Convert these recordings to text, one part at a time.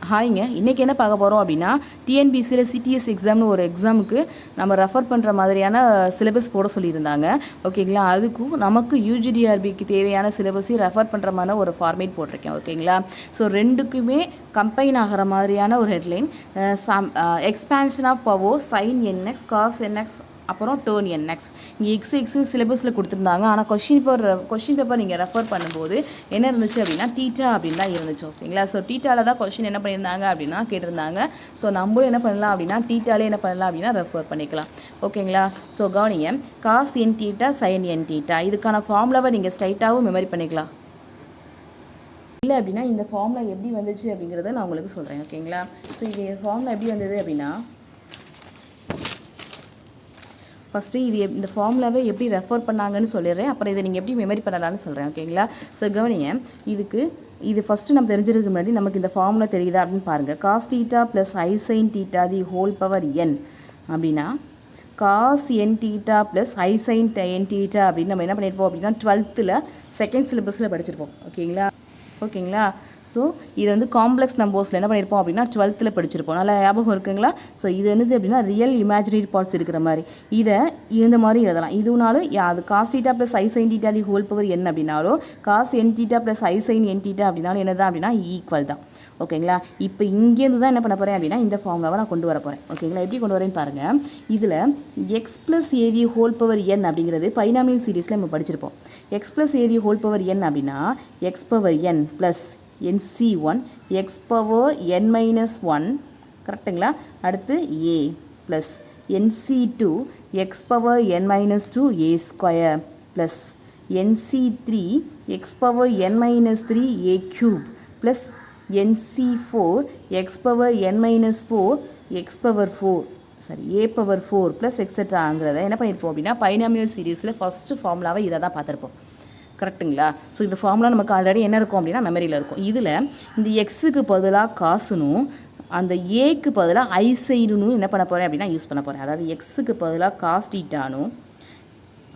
ஹாய்ங்க, இன்றைக்கி என்ன பார்க்க போகிறோம் அப்படின்னா டிஎன்பிசியில் சிடிஎஸ் எக்ஸாம்னு ஒரு எக்ஸாமுக்கு நம்ம ரெஃபர் பண்ணுற மாதிரியான சிலபஸ் போட சொல்லியிருந்தாங்க. ஓகேங்களா, அதுக்கும் நமக்கு யூஜிடிஆர்பிக்கு தேவையான சிலபஸையும் ரெஃபர் பண்ணுற மாதிரி ஒரு ஃபார்மேட் போட்டிருக்கேன். ஓகேங்களா, ஸோ ரெண்டுக்குமே கம்பைன் ஆகிற மாதிரியான ஒரு headline, expansion of power sine n x cos n x அப்புறம் டேர்ன் என்எக்ஸ். இங்கே எக்ஸ் சிலபஸில் கொடுத்துருந்தாங்க. ஆனால் கொஷின் பேப்பர் நீங்கள் ரெஃபர் பண்ணும்போது என்ன இருந்துச்சு அப்படின்னா டீட்டா அப்படின்னு தான் இருந்துச்சு. ஓகேங்களா, ஸோ டீட்டாவில் தான் கொஷின் என்ன பண்ணியிருந்தாங்க அப்படின்னா கேட்டிருந்தாங்க. ஸோ நம்மளும் என்ன பண்ணலாம் அப்படின்னா டீட்டாலே என்ன பண்ணலாம் அப்படின்னா ரெஃபர் பண்ணிக்கலாம். ஓகேங்களா, ஸோ கவனிங்க, cos n theta sine n theta இதுக்கான ஃபார்முலாவை நீங்கள் ஸ்ட்ரைட்டாகவும் மெமரி பண்ணிக்கலாம். இல்லை அப்படின்னா இந்த ஃபார்முலா எப்படி வந்துச்சு அப்படிங்கிறத நான் உங்களுக்கு சொல்கிறேன். ஓகேங்களா, ஸோ இது ஃபார்முலா எப்படி வந்தது அப்படின்னா ஃபஸ்ட்டு இந்த ஃபார்முலாவை எப்படி ரெஃபர் பண்ணாங்கன்னு சொல்லிடுறேன். அப்புறம் இதை நீங்கள் எப்படி மெமரி பண்ணலான்னு சொல்கிறேன். ஓகேங்களா, ஸோ கவனிங்க, இது ஃபஸ்ட்டு நம்ம தெரிஞ்சிருக்கு முன்னாடி நமக்கு இந்த ஃபார்முலா தெரியுதா அப்படின்னு பாருங்கள். Cos theta plus i sine theta the whole power n அப்படின்னா cos n theta plus i sine n theta அப்படின்னு நம்ம என்ன பண்ணியிருப்போம் அப்படின்னா 12th செகண்ட் சிலபஸில் படிச்சிருப்போம். ஓகேங்களா, ஸோ இது காம்ப்ளெக்ஸ் நம்பர்ஸில் என்ன பண்ணியிருப்போம் அப்படின்னா 12th படிச்சிருப்போம். நல்லா ஞாபகம் இருக்குங்களா? ஸோ இது என்னது அப்படின்னா ரியல் இமேஜினரி பார்ட்ஸ் இருக்கிற மாதிரி இதை இந்த மாதிரி எழுதலாம். இதுனாலும் அது cos theta plus i sine theta the whole power n அப்படின்னாலும் cos n theta plus i sine n theta அப்படின்னாலும் என்னதான் அப்படின்னா ஈக்குவல் தான். ஓகேங்களா, இப்போ இங்கேருந்து தான் என்ன பண்ண போகிறேன் அப்படின்னா இந்த ஃபார்முலாவை நான் கொண்டு வர போகிறேன். ஓகேங்களா, எப்படி கொண்டு வரேன்னு பாருங்கள். இதில் x plus a the whole power n அப்படிங்கிறது பைனாமியல் சீரீஸில் நம்ம படிச்சிருப்போம். X plus a the whole power n அப்படின்னா x power n plus NC1 x power n minus 1 கரெக்டுங்களா. அடுத்து a plus NC2 x power n minus 2 a square plus NC3 x power n minus 3 a cube plus NC4 x power n minus 4 x power 4 a power 4 plus எக்ஸெட்ராங்கிறத என்ன பண்ணியிருப்போம் அப்படின்னா binomial சீரீஸில் first ஃபார்முலாவை இதை தான் பார்த்துருப்போம். கரெக்டுங்களா, ஸோ இந்த ஃபார்முலா நமக்கு ஆல்ரெடி என்ன இருக்கும் அப்படின்னா மெமரியில் இருக்கும். இதில் இந்த எக்ஸுக்கு பதிலாக காசுனும் அந்த ஏக்கு பதிலாக ஐ சைனும் என்ன பண்ண போகிறேன் அப்படின்னா யூஸ் பண்ண போகிறேன். அதாவது எக்ஸுக்கு பதிலாக காஸ் டீட்டானும்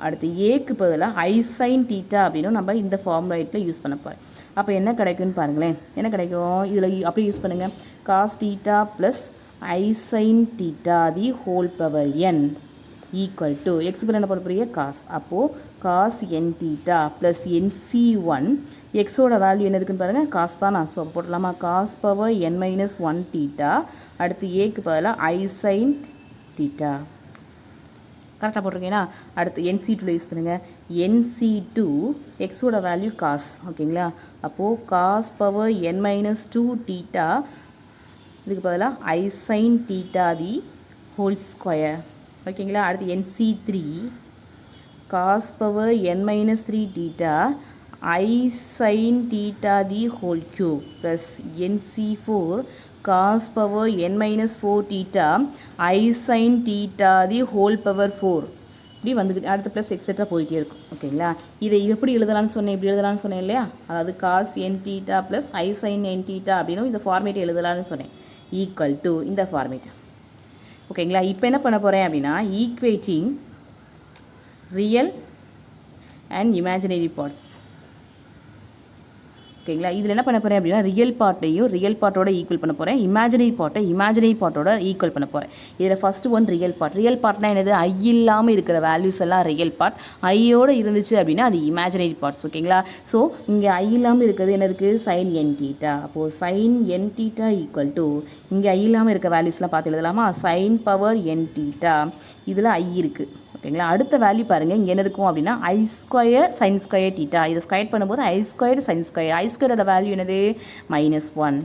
அடுத்து ஏக்கு பதிலாக ஐ சைன் டீட்டா அப்படின்னும் நம்ம இந்த ஃபார்முலேட்டில் யூஸ் பண்ண போகிறேன். அப்போ என்ன கிடைக்கும்னு பாருங்களேன். என்ன கிடைக்கும், இதில் அப்படியே யூஸ் பண்ணுங்கள். Cos theta plus i sine theta the whole power n equal to எக்ஸ் பேர் என்ன பண்ண போகிறீங்க காஸ். அப்போது cos n theta plus NC1 எக்ஸோட வேல்யூ என்ன இருக்குன்னு பாருங்கள் காஸ் தான். நான் so போட்டலாமா cos power n minus 1 theta அடுத்து ஏக்கு பதிலாக ஐ சைன் டீட்டா கரெக்டாக போட்டிருக்கீங்கன்னா அடுத்து NC2 யூஸ் பண்ணுங்கள். NC2 எக்ஸோட வேல்யூ காஸ். ஓகேங்களா, அப்போது cos power n minus 2 theta இதுக்கு பதிலாக i sine theta the whole square. ஓகேங்களா, அடுத்து NC3 cos power n minus 3 theta i sine theta the whole cube plus NC4 cos power n minus 4 theta i sine theta the whole power 4 இப்படி வந்துக்கிட்டு அடுத்து plus etcetera போயிட்டே இருக்கும். ஓகேங்களா, இதை எப்படி எழுதலான்னு சொன்னேன், இப்படி எழுதலான்னு சொன்னேன் இல்லையா? அதாவது cos n theta plus i sine n theta அப்படின்னு இந்த ஃபார்மேட்டை எழுதலான்னு சொன்னேன். ஈக்குவல் டு இந்த ஃபார்மேட். ஓகேங்களா, இப்போ என்ன பண்ண போகிறேன் அப்படின்னா equating real and imaginary parts. ஓகேங்களா, இதில் என்ன பண்ண போகிறேன் அப்படின்னா ரியல் பார்ட்டையும் ரியல் பார்ட்டோட ஈக்குவல் பண்ண போகிறேன், இமேஜினரி பார்ட்டோட ஈக்குவல் பண்ண போகிறேன். இதில் ஃபஸ்ட்டு ஒன் ரியல் பார்ட்னா என்னது, ஐ இல்லாமல் இருக்கிற வேல்யூஸ் எல்லாம் ரியல் பார்ட், ஐயோடு இருந்துச்சு அப்படின்னா அது இமேஜினரி பார்ட்ஸ். ஓகேங்களா, ஸோ இங்கே ஐ இல்லாமல் இருக்கிறது என்ன இருக்குது சைன் என் டீட்டா. அப்போது sine n theta equal to இங்கே ஐ இல்லாமல் இருக்க வேல்யூஸ்லாம் பார்த்து எழுதலாமா சைன் பவர் என் டீட்டா இதில் ஐ இருக்குது. ஓகேங்களா, அடுத்த வேல்யூ பாருங்கள் இங்கே என்ன இருக்கும் அப்படின்னா i square sine square theta. இதை ஸ்கொயர் பண்ணும்போது i square sine square. I ஸ்கொயரோட வேல்யூ என்னது -1.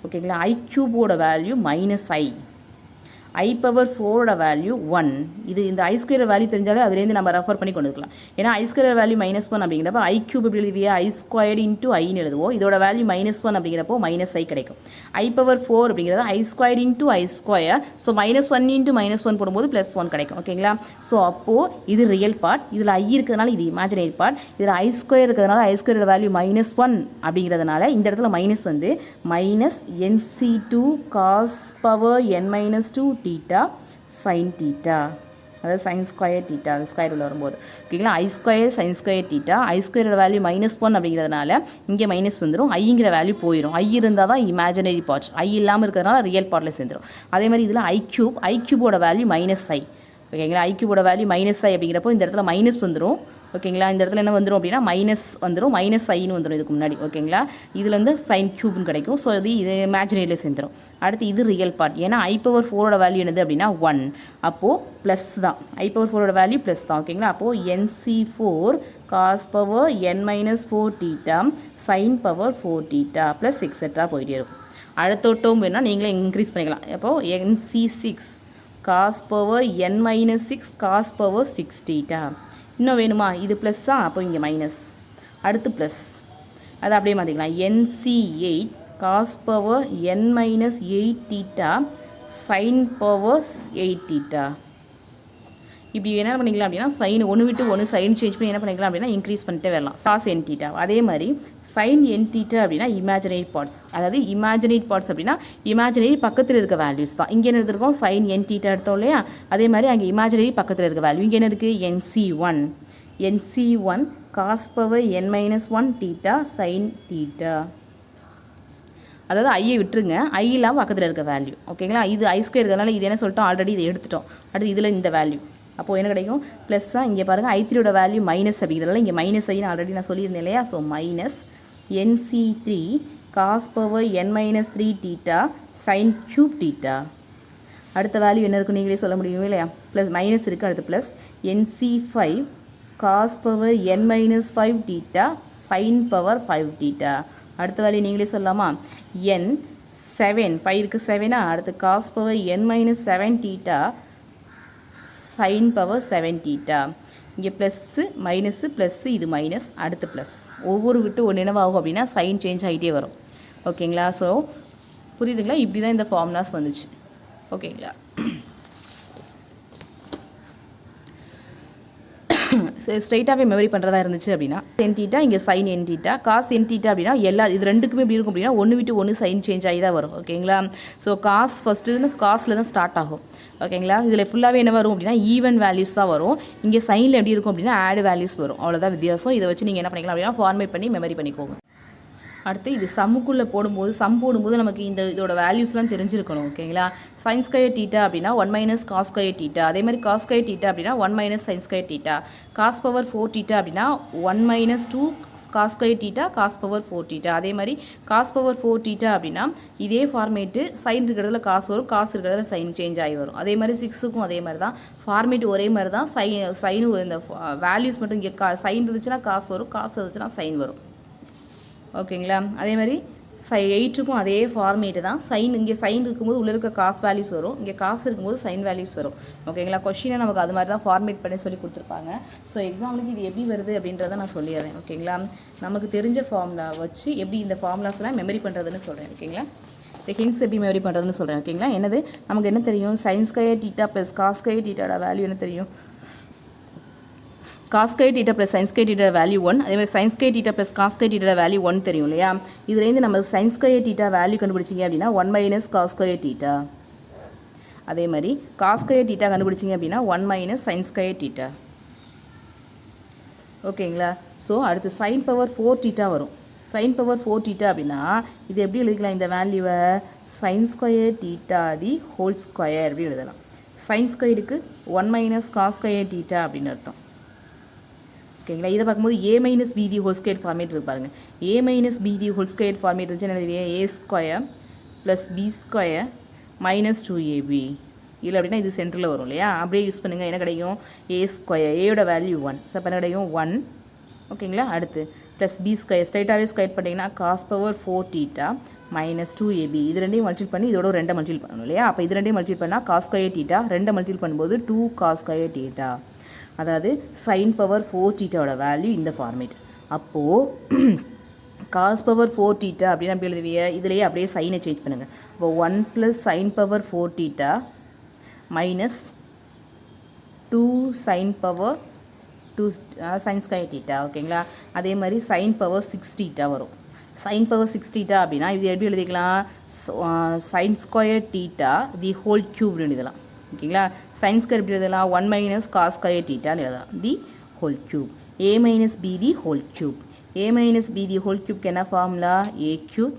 ஓகேங்களா, ஐ க்யூபோட வேல்யூ -i. ஐ பவர் 4ஓட வேல்யூ 1. இந்த ஐ ஸ்கொயர் வேல்யூ தெரிஞ்சாலே அதுலேருந்து நம்ம ரெஃபர் பண்ணி கொண்டு வந்துக்கலாம். ஏன்னா ஐ ஸ்கொயர் வேல்யூ -1 அப்படிங்கிறப்ப ஐ க்யூப் எப்படி எழுதுவியா ஐ ஸ்கொயர்டு இன்ட்டு ஐன்னு எழுதுவோம். இதோட வேல்யூ -1 அப்படிங்கிறப்போ -i கிடைக்கும். ஐ பவர் 4 அப்படிங்கிறது ஐ ஸ்கொயர்டு இன்ட்டு ஐ ஸ்கொயர். ஸோ -1 இன்ட்டு -1 போடும்போது +1 கிடைக்கும். ஓகேங்களா, ஸோ அப்போது இது ரியல் பார்ட், இதில் ஐ இருக்கிறதுனால இது இமேஜினரி பார்ட், இதில் ஐ ஸ்கொயர் இருக்கிறதுனால ஐ ஸ்கொயரோட வேல்யூ -1 அப்படிங்கிறதுனால இந்த இடத்துல மைனஸ் வந்து -NC2 cos power n minus 2 theta sine theta. அதாவது sin ஸ்கொயர் தீட்டா அது ஸ்கொயர் உள்ள வரும்போது ஓகேங்களா. I square sin square theta, I ஸ்கொயரோட வேல்யூ -1 அப்படிங்கிறதுனால இங்கே மைனஸ் வந்துடும், ஐங்கிற வேல்யூ போயிடும். ஐ இருந்தால் தான் இமேஜினரி பார்ட்ஸ், ஐ இல்லாமல் இருக்கிறதுனால ரியல் பார்ட்டில் சேர்ந்துடும். அதே மாதிரி இதில் ஐ கியூபோட வேல்யூ -i ஓகேங்களா. ஐ கியூபோட வேல்யூ -i அப்படிங்கிறப்போ இந்த இடத்துல மைனஸ் வந்துடும் ஓகேங்களா. இந்த இடத்துல என்ன வந்துடும் அப்படின்னா மைனஸ் வந்துடும், -iன்னு வந்துடும் இதுக்கு முன்னாடி ஓகேங்களா. இதில் வந்து சைன் கியூப்னு கிடைக்கும். ஸோ இது இமேஜினரியில் சேர்ந்துடும். அடுத்து இது ரியல் பார்ட், ஏன்னா I⁴ வேல்யூ என்னது அப்படின்னா 1, அப்போது ப்ளஸ் தான். I⁴ வேல்யூ ப்ளஸ் தான் ஓகேங்களா. அப்போது NC4 cos power n-4 theta sin power 4 theta plus etcetera போயிட்டே இருக்கும். அடுத்த டேர்ம் வேணால் நீங்களே இன்க்ரீஸ் பண்ணிக்கலாம். அப்போது NC6 cos power n-6 cos power 6 theta. இன்னும் வேணுமா, இது ப்ளஸ்ஸா, அப்போ இங்கே மைனஸ், அடுத்து ப்ளஸ், அதை அப்படியே மாற்றிக்கலாம். NC8 cos power n-8 theta sin power 8 theta. இப்படி என்ன பண்ணிக்கலாம் அப்படின்னா சைன் ஒன்று விட்டு ஒன்று சைன் சேஞ்ச் பண்ணி என்ன பண்ணிக்கலாம் அப்படின்னா இன்க்ரீஸ் பண்ணிட்டே வரலாம். சாஸ் என் தீட்டா அதே மாதிரி சைன் என் தீட்டா அப்படின்னா இமேஜினரி பார்ட்ஸ், அதாவது இமேஜினரி பார்ட்ஸ் அப்படின்னா இமேஜினரி பக்கத்தில் இருக்க வேல்யூஸ் தான். இங்கே என்ன எடுத்துருக்கோம், சைன் என் தீட்டா எடுத்தோம் இல்லையா. அதே மாதிரி அங்கே இமேஜினரி பக்கத்தில் இருக்க வேல்யூ இங்கே என்ன இருக்குது, NC1 cos power n-1 theta sine theta. அதாவது ஐயை விட்டுருங்க, ஐ இல்லாமல் பக்கத்தில் இருக்க வேல்யூ ஓகேங்களா. இது I ஸ்கொயர் இருக்கிறதுனால இது என்ன சொல்லிட்டோம், ஆல்ரெடி இதை எடுத்துட்டோம். அடுத்து இதில் இந்த வேல்யூ அப்போது என்ன கிடைக்கும், ப்ளஸ்ஸாக இங்கே பாருங்கள் I3யோட வேல்யூ மைனஸ் அப்படிங்கிறதுனால இங்கே -iன்னு ஆல்ரெடி நான் சொல்லியிருந்தேன் இல்லையா. So minus NC3 cos power n-3 theta sine cube theta. அடுத்த வேல்யூ என்ன இருக்குன்னு நீங்களே சொல்ல முடியும் இல்லையா. ப்ளஸ் மைனஸ் இருக்குது, அடுத்து plus NC5 cos power n-5 theta sine power 5 theta. அடுத்த வேல்யூ நீங்களே சொல்லலாமா, N7 5க்கு 7 அடுத்து cos power n-7 theta sine power 7 theta. இங்கே ப்ளஸ்ஸு மைனஸு ப்ளஸ்ஸு இது மைனஸ் அடுத்து ப்ளஸ், ஒவ்வொரு விட்டு ஒன்று என்னவாகும் அப்படின்னா சைன் சேஞ்ச் ஆகிட்டே வரும் ஓகேங்களா. ஸோ புரியுதுங்களா, இப்படி தான் இந்த ஃபார்முலாஸ் வந்துச்சு ஓகேங்களா. ஸ்ட்ரைட்டாகவே மெமரி பண்ணுறதா இருந்துச்சு அப்படின்னா என் தீட்டா இங்கே sine n theta cos n theta அப்படின்னா எல்லா இது ரெண்டுக்குமே எப்படி இருக்கும் அப்படின்னா ஒன்று விட்டு ஒன்று சைன் சேஞ்ச் ஆகி தான் வரும் ஓகேங்களா. ஸோ காஸ் ஃபஸ்ட்டுன்னு காசில் தான் ஸ்டார்ட் ஆகும் ஓகேங்களா. இதில் ஃபுல்லாகவே என்ன வரும் அப்படின்னா ஈவன் வேல்யூஸ் தான் வரும். இங்கே சைனில் எப்படி இருக்கும் அப்படின்னா ஆட் வேல்யூஸ் வரும், அவ்வளோதான் வித்தியாசம். இதை வச்சு நீங்கள் என்ன பண்ணிக்கலாம் அப்படின்னா ஃபார்மேட் பண்ணி மெமரி பண்ணிக்கோங்க. அடுத்து இது சம்முக்குள்ளே போடும்போது நமக்கு இதோட வேல்யூஸ்லாம் தெரிஞ்சிருக்கணும் ஓகேங்களா. sin ஸ்கொயர் தீட்டா அப்படின்னா 1 - cos ஸ்கொயர் தீட்டா, அதே மாதிரி cos ஸ்கொயர் தீட்டா அப்படின்னா 1 - sin square theta, cos power 4 theta அப்படின்னா 1 - 2 cos square theta cos power 4 theta. அதே மாதிரி cos பவர் 4 தீட்டா அப்படின்னா இதே ஃபார்மேட்டு சைன் இருக்கிறதுல காஸ் வரும், காசு இருக்கிறதுல சைன் சேஞ்ச் ஆகி வரும். அதே மாதிரி 6க்கும் அதே மாதிரி தான் ஃபார்மேட் ஒரே மாதிரி தான். சைனு இந்த வேல்யூஸ் மட்டும் இங்கே சைன் இருந்துச்சுன்னா காசு வரும், காசு இருந்துச்சுன்னா சைன் வரும் ஓகேங்களா. அதே மாதிரி 8க்கும் அதே ஃபார்மேட்டு தான். சைன் இங்கே சைன் இருக்கும்போது உள்ளே இருக்க காசு வேல்யூஸ் வரும், இங்கே காசு இருக்கும்போது சைன் வேல்யூஸ் வரும் ஓகேங்களா. கொஷினை நமக்கு அது மாதிரி தான் ஃபார்மேட் பண்ணி சொல்லி கொடுத்துருப்பாங்க. ஸோ எக்ஸாம்பிளுக்கு இது எப்படி வருது அப்படின்றத நான் சொல்லிடுறேன் ஓகேங்களா. நமக்கு தெரிஞ்ச ஃபார்முலா வச்சு எப்படி இந்த ஃபார்முலாஸ்லாம் மெமரி பண்ணுறதுன்னு சொல்கிறேன் ஓகேங்களா. இந்த ஹிங்ஸ் எப்படி மெமரி பண்ணுறதுன்னு சொல்கிறேன் ஓகேங்களா. என்னது நமக்கு என்ன தெரியும், sin square theta plus cos square தீட்டாவோட வேல்யூ என்ன தெரியும், cos square theta plus sin square theta value 1, அதே மாதிரி sin square theta plus cos square theta value 1 தெரியும் இல்லையா. இதுலேருந்து நம்ம sin ஸ்கொயர் தீட்டா வேல்யூ கண்டுபிடிச்சிங்க அப்படின்னா 1 - cos ஸ்கொயர் தீட்டா, அதே மாதிரி cos ஸ்கொயர் தீட்டா கண்டுபிடிச்சிங்க அப்படின்னா 1 - sin ஸ்கொயர் தீட்டா ஓகேங்களா. ஸோ அடுத்து sin பவர் 4 தீட்டா வரும். sin பவர் 4 தீட்டா அப்படின்னா இது எப்படி எழுதிக்கலாம், இந்த வேல்யூவை sin square theta the whole square அப்படி எழுதலாம். sin ஸ்கொயருக்கு 1 - cos ஸ்கொயர் தீட்டா அப்படின்னு அர்த்தம் ஓகேங்களா. இதை பார்க்கும்போது a - bd whole square format இருக்கு பாருங்கள். a - bd whole square format இருந்துச்சு என்ன, a square plus b square - 2ab இல்லை அப்படின்னா இது சென்டரில் வரும் இல்லையா. அப்படியே யூஸ் பண்ணுங்கள், என்ன கிடைக்கும், a ஸ்கொயர், ஏயோட வேல்யூ 1, ஸோ அப்போ என்ன கிடைக்கும் 1 ஓகேங்களா. அடுத்து ப்ளஸ் b ஸ்கொயர் ஸ்ட்ரைட்டாகவே ஸ்கொயர் பண்ணிங்கன்னா cos பவர் 4 தீட்டா - 2ab, இது ரெண்டையும் மல்டிபிள் பண்ணி இதோட 2 மல்டிபிள் பண்ணணும் இல்லையா. அப்போ இது ரெண்டையும் மல்டிபிள் பண்ணால் cos ஸ்கொயர் தீட்டா 2 மல்டிபிள் பண்ணும்போது 2 cos ஸ்கொயர் தீட்டா, அதாவது sin பவர் 4 தீட்டாவோட வேல்யூ இந்த ஃபார்மேட். அப்போது cos பவர் 4 தீட்டா அப்படின்னு அப்படி எழுதுவிய, இதுலேயே அப்படியே சைனை சேஞ்ச் பண்ணுங்கள். இப்போ 1 + sin power 4 theta minus 2 sin power 2 sin square theta ஓகேங்களா. அதே மாதிரி sin பவர் 6 தீட்டா வரும். sin பவர் 6 தீட்டா அப்படின்னா இது எப்படி எழுதிக்கலாம், sin square theta the whole க்யூப்னு எழுதலாம் ஓகேங்களா. சைன் ஸ்கொயர் எப்படி எழுதலாம், 1 மைனஸ் காஸ் ஸ்கொயர் டீட்டான்னு எழுதலாம். The whole cube. A minus b the whole cube. A minus b the whole க்யூப்க்கு என்ன formula, a cube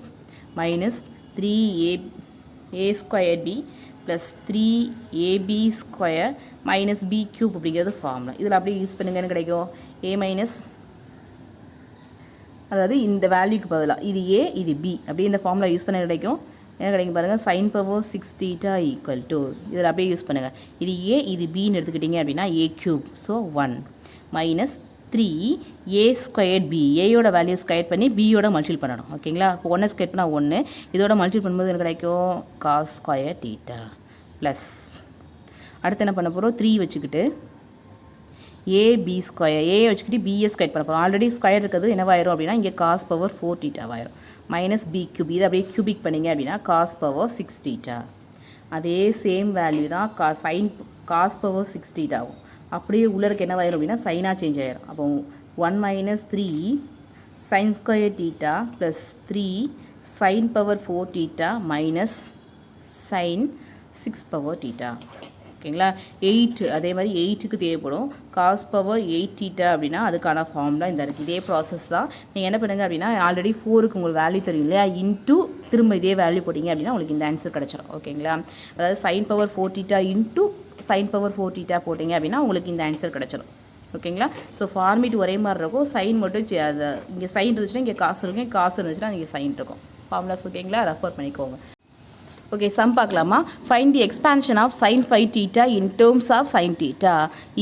minus 3a square b plus 3ab square minus b cube அப்படிங்கிறது formula. இதில் அப்படியே use பண்ணுங்கன்னு கிடைக்கும். ஏ minus, அதாவது இந்த வேல்யூக்கு பதிலாக இது ஏ இது பி அப்படியே இந்த ஃபார்முலா யூஸ் பண்ண கிடைக்கும். என்ன கிடைக்கும் பாருங்கள், sin power 6 theta equal to, இதில் அப்படியே யூஸ் பண்ணுங்கள். இது ஏ இது பின்னு எடுத்துக்கிட்டிங்க அப்படின்னா a cube, so 1 minus 3a square b, ஏயோட வேல்யூ ஸ்கொயர் பண்ணி பியோட மல்டிபிள் பண்ணணும். ஓகேங்களா. இப்போ 1 ஸ்கொயர் பண்ணால் 1, இதோட மல்டிபிள் பண்ணும்போது என்ன கிடைக்கும், காஸ் ஸ்கொயர் டீட்டா ப்ளஸ் அடுத்து என்ன பண்ண போகிறோம், 3 வச்சுக்கிட்டு ஏபி ஸ்கொயர், ஏ வச்சுக்கிட்டு பிஏ ஸ்கொயர் பண்ண போகிறோம். ஆல்ரெடி ஸ்கொயர் இருக்கிறது என்னவாயிரும் அப்படின்னா இங்கே காஸ் பவர் 4 டீட்டாவாயிரும் மைனஸ் பி க்யூப். இதை அப்படியே க்யூபிக் பண்ணிங்க அப்படின்னா காஸ் பவர் 6 டீட்டா. அதே சேம் வேல்யூ தான் காஸ் பவர் 6 டீட்டா ஆகும். அப்படியே உள்ளருக்கு என்னவாயிரும் அப்படின்னா சைனாக சேஞ்ச் ஆயிரும். அப்போ 1 minus 3 sine square theta plus 3 sine power 4 theta minus sine 6 power theta. ஓகேங்களா. 8 அதே மாதிரி 8க்கு தேவைப்படும் காஸ் பவர் 8 டீட்டா அப்படின்னா அதுக்கான ஃபார்முலா இந்த இருக்குது. இதே ப்ராசஸ் தான். நீங்கள் என்ன பண்ணுங்கள் அப்படின்னா ஆல்ரெடி 4க்கு உங்களுக்கு வேல்யூ தெரியும் இல்லையா, இன்ட்டு திரும்ப இதே வேல்யூ போட்டிங்க அப்படின்னா உங்களுக்கு இந்த ஆன்சர் கிடச்சிரும். ஓகேங்களா. அதாவது sine power 4 theta into sine power 4 theta போட்டிங்க அப்படின்னா உங்களுக்கு இந்த ஆன்சர் கிடச்சிரும். ஓகேங்களா. ஸோ ஃபார்மேட் ஒரே மாதிரி இருக்கும். சைன் மட்டும் அது இங்கே சைன் இருந்துச்சுன்னா இங்கே காசு இருக்கும், காசு இருந்துச்சுன்னா இங்கே சைன் இருக்கும். ஃபார்முலாஸ் ஓகேங்களா, ரெஃபர் பண்ணிக்கோங்க. ஓகே, சம் பார்க்கலாமா. Find the expansion of sine 5 theta in terms of sine theta.